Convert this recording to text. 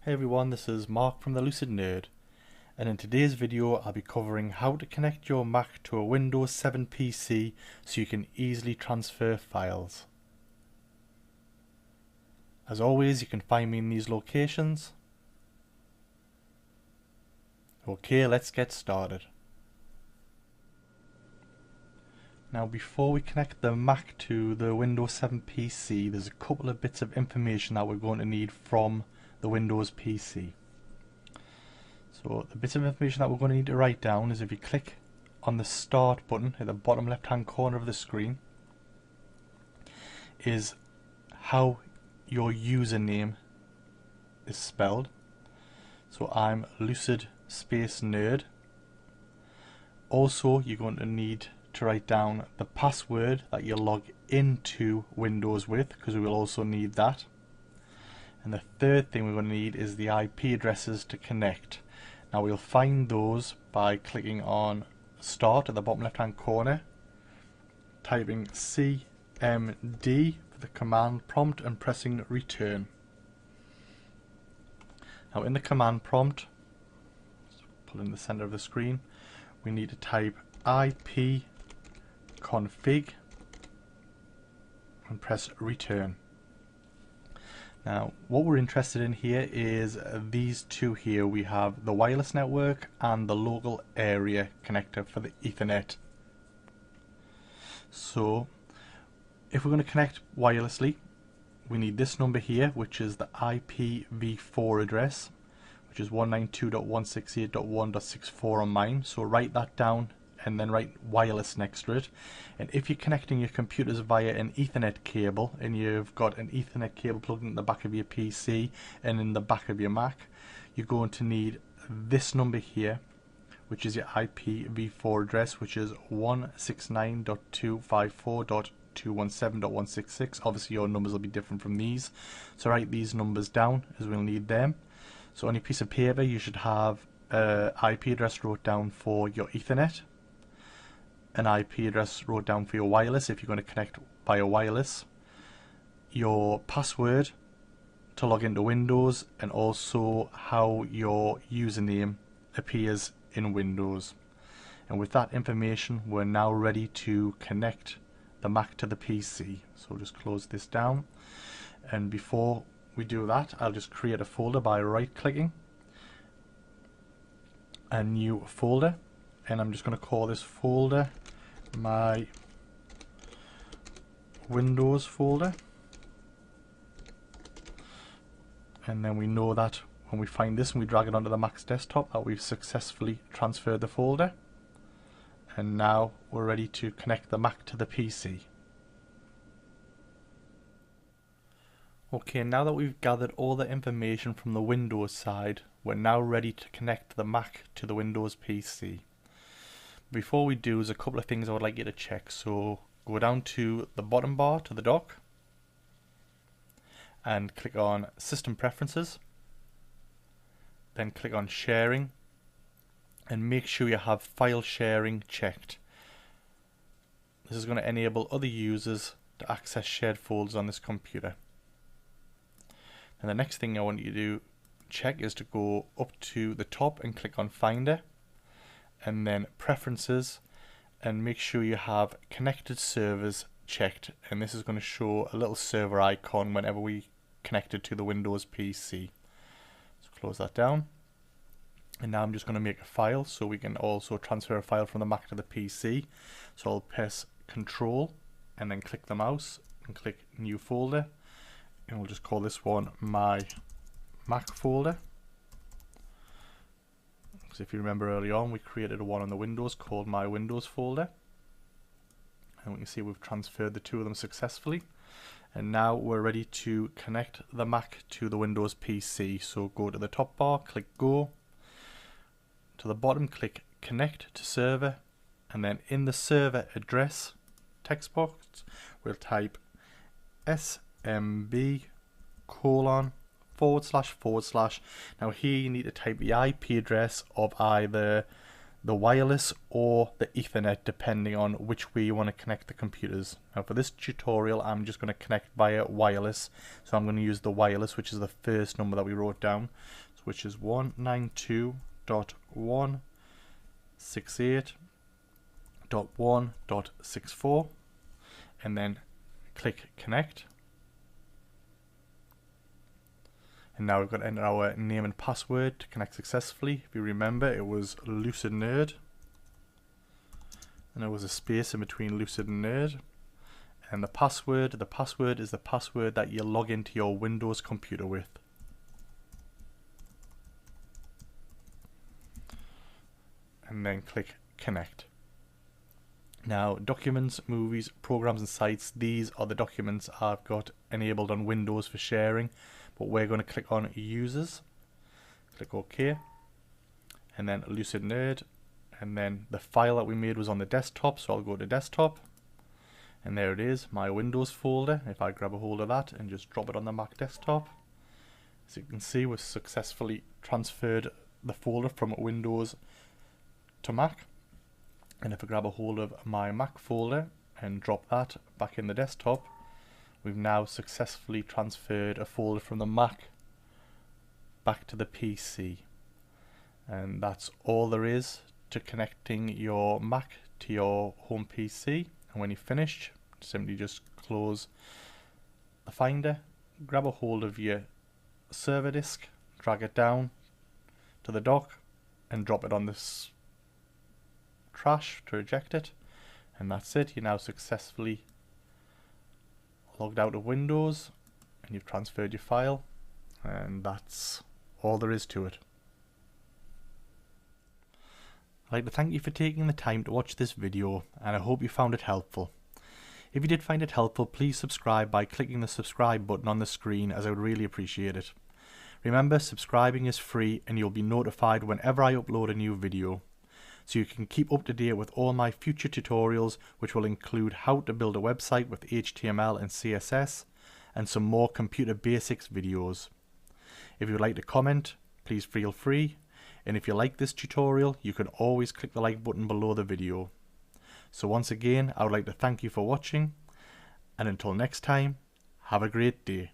Hey everyone, this is Mark from the Lucid Nerd, and in today's video I'll be covering how to connect your Mac to a Windows 7 PC so you can easily transfer files. As always, you can find me in these locations. Okay, let's get started. Now before we connect the Mac to the Windows 7 PC, there's a couple of bits of information that we're going to need from the Windows PC. So the bits of information that we're going to need to write down is, if you click on the Start button at the bottom left hand corner of the screen, is how your username is spelled. So I'm Lucid Space Nerd. Also, you're going to need to write down the password that you log into Windows with, because we will also need that. And the third thing we're going to need is the IP addresses to connect. Now we'll find those by clicking on Start at the bottom left hand corner, typing CMD for the command prompt and pressing return. Now in the command prompt, pull in the center of the screen, we need to type IP config and press return. Now what we're interested in here is these two here. We have the wireless network and the local area connector for the Ethernet. So if we're going to connect wirelessly, we need this number here, which is the IPv4 address, which is 192.168.1.64 on mine. So write that down and then write wireless next to it. And if you're connecting your computers via an Ethernet cable and you've got an Ethernet cable plugged in the back of your PC and in the back of your Mac, you're going to need this number here, which is your IPv4 address, which is 169.254.217.166. Obviously your numbers will be different from these, so write these numbers down as we'll need them. So on your piece of paper you should have an IP address wrote down for your Ethernet, an IP address wrote down for your wireless if you're going to connect via wireless, your password to log into Windows, and also how your username appears in Windows. And with that information, we're now ready to connect the Mac to the PC. So we'll just close this down, and before we do that, I'll just create a folder by right clicking a new folder, and I'm just going to call this folder my Windows folder. And then we know that when we find this and we drag it onto the Mac's desktop, that we've successfully transferred the folder. And now we're ready to connect the Mac to the PC. Okay, now that we've gathered all the information from the Windows side, we're now ready to connect the Mac to the Windows PC. Before we do, there's a couple of things I would like you to check. So go down to the bottom bar to the dock and click on System Preferences, then click on Sharing, and make sure you have File Sharing checked. This is going to enable other users to access shared folders on this computer. And the next thing I want you to check is to go up to the top and click on Finder, and then Preferences, and make sure you have Connected Servers checked, and this is going to show a little server icon whenever we connect it to the Windows PC. So close that down, and now I'm just going to make a file so we can also transfer a file from the Mac to the PC. So I'll press Control and then click the mouse and click New Folder, and we'll just call this one my Mac folder. Because if you remember early on, we created one on the Windows called my Windows folder, and we can see we've transferred the two of them successfully. And now we're ready to connect the Mac to the Windows PC. So go to the top bar, click Go, to the bottom click Connect to Server, and then in the server address text box we'll type smb://. Now here you need to type the IP address of either the wireless or the Ethernet, depending on which way you want to connect the computers. Now for this tutorial I'm just going to connect via wireless, so I'm going to use the wireless, which is the first number that we wrote down, which is 192.168.1.64, and then click connect. And now we've got to enter our name and password to connect successfully. If you remember, it was Lucid Nerd, and there was a space in between Lucid and Nerd. And the password is the password that you log into your Windows computer with. And then click connect. Now, documents, movies, programs and sites, these are the documents I've got enabled on Windows for sharing, but we're going to click on users, click OK, and then Lucid Nerd, and then the file that we made was on the desktop, so I'll go to desktop, and there it is, my Windows folder. If I grab a hold of that and just drop it on the Mac desktop, as you can see, we've successfully transferred the folder from Windows to Mac. And if I grab a hold of my Mac folder and drop that back in the desktop, we've now successfully transferred a folder from the Mac back to the PC. And that's all there is to connecting your Mac to your home PC. And when you're finished, simply just close the Finder, grab a hold of your server disk, drag it down to the dock and drop it on this trash to eject it, and that's it. You're now successfully logged out of Windows and you've transferred your file, and that's all there is to it. I'd like to thank you for taking the time to watch this video, and I hope you found it helpful. If you did find it helpful, please subscribe by clicking the subscribe button on the screen, as I would really appreciate it. Remember, subscribing is free and you'll be notified whenever I upload a new video, so you can keep up to date with all my future tutorials, which will include how to build a website with HTML and CSS, and some more computer basics videos. If you would like to comment, please feel free, and if you like this tutorial, you can always click the like button below the video. So once again, I would like to thank you for watching, and until next time, have a great day.